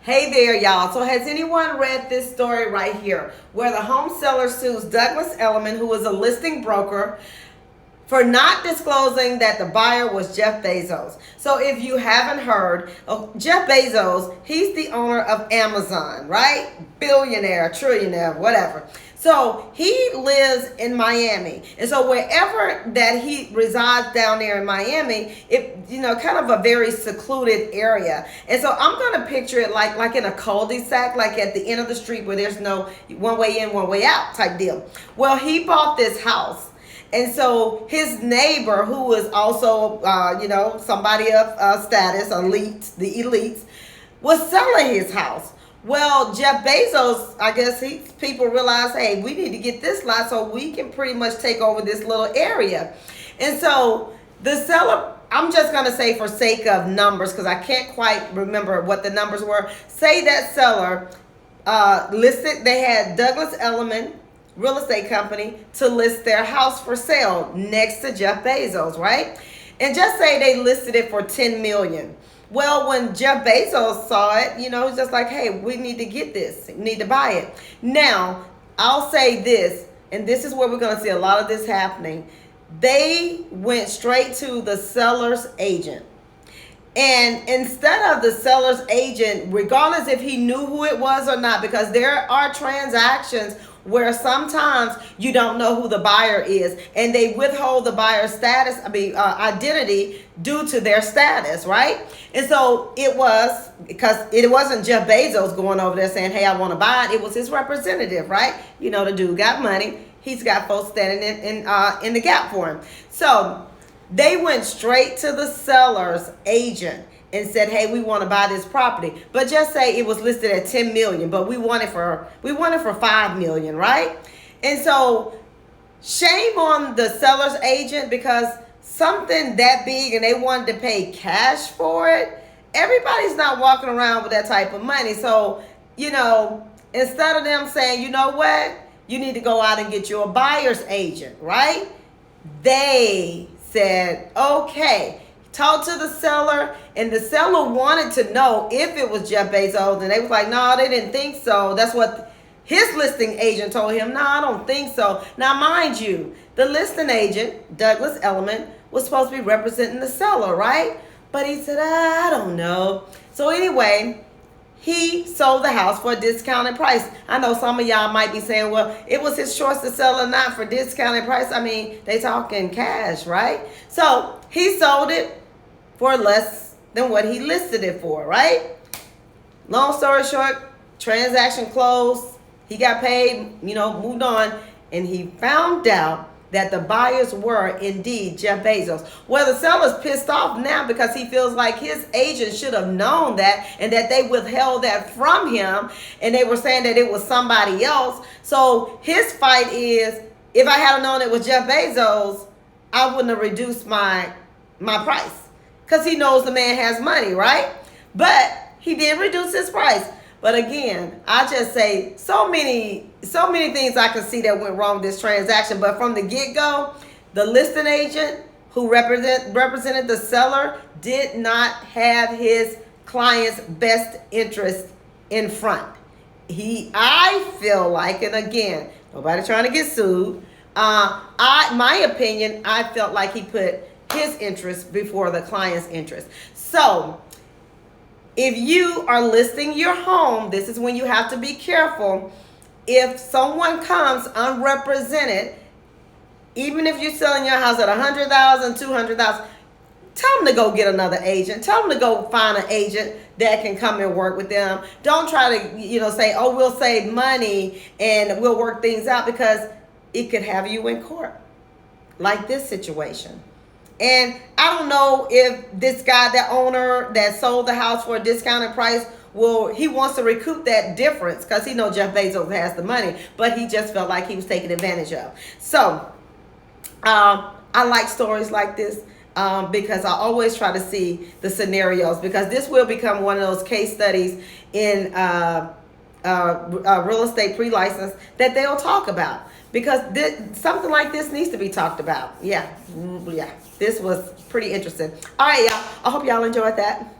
Hey there, y'all. So has anyone read this story right here where the home seller sues Douglas Elliman, who is a listing broker, for not disclosing that the buyer was Jeff Bezos? So if you haven't heard, Jeff Bezos, he's the owner of Amazon, right? Billionaire, trillionaire, whatever. So he lives in Miami. And so wherever that he resides down there in Miami, kind of a very secluded area. And so I'm going to picture it like in a cul-de-sac, like at the end of the street where there's no one way in, one way out type deal. Well, he bought this house. And so his neighbor, who was also, somebody of status, the elites, was selling his house. Well, Jeff Bezos, I guess people realized, hey, we need to get this lot so we can pretty much take over this little area. And so the seller, I'm just going to say for sake of numbers, because I can't quite remember what the numbers were, say that seller listed, they had Douglas Elliman Real Estate Company to list their house for sale next to Jeff Bezos, right? And just say they listed it for $10 million. Well, when Jeff Bezos saw it, it's just like, hey, we need to get this, we need to buy it. Now, I'll say this, and this is where we're going to see a lot of this happening. They went straight to the seller's agent. And instead of the seller's agent, regardless if he knew who it was or not, because there are transactions where sometimes you don't know who the buyer is, and they withhold the buyer's identity due to their status, right? And so because it wasn't Jeff Bezos going over there saying, hey, I want to buy it. It was his representative, right? The dude got money. He's got folks standing in the gap for him. So they went straight to the seller's agent and said, hey, we want to buy this property. But just say it was listed at $10 million, but we want it for $5 million, right? And so shame on the seller's agent, because something that big and they wanted to pay cash for it, everybody's not walking around with that type of money. So, instead of them saying, you know what, you need to go out and get you a buyer's agent, right? They said, okay, talk to the seller, and the seller wanted to know if it was Jeff Bezos, and they was like, no, they didn't think so. That's what his listing agent told him. No, I don't think so. Now, mind you, the listing agent, Douglas Elliman, was supposed to be representing the seller, right? But he said, I don't know. So anyway, he sold the house for a discounted price. I know some of y'all might be saying, well, it was his choice to sell or not for discounted price. I mean, they talking cash, right? So he sold it for less than what he listed it for, right? Long story short, transaction closed. He got paid, moved on, and he found out that the buyers were indeed Jeff Bezos. Well, the seller's pissed off now because he feels like his agent should have known that, and that they withheld that from him, and they were saying that it was somebody else. So his fight is, if I had known it was Jeff Bezos, I wouldn't have reduced my price, because he knows the man has money, right? But he did reduce his price. But again, I just say so many things I can see that went wrong with this transaction. But from the get-go, the listing agent who represented the seller did not have his client's best interest in front. I feel like, and again, nobody trying to get sued. My opinion, I felt like he put his interest before the client's interest. So if you are listing your home, this is when you have to be careful. If someone comes unrepresented, even if you're selling your house at $100,000, $200,000, tell them to go get another agent. Tell them to go find an agent that can come and work with them. Don't try to, say, oh, we'll save money and we'll work things out, because it could have you in court, like this situation. And I don't know if this guy, the owner that sold the house for a discounted price, he wants to recoup that difference, because he knows Jeff Bezos has the money, but he just felt like he was taken advantage of. So I like stories like this because I always try to see the scenarios, because this will become one of those case studies in real estate pre-license that they'll talk about, because something like this needs to be talked about. Yeah, this was pretty interesting. All right, y'all. I hope y'all enjoyed that.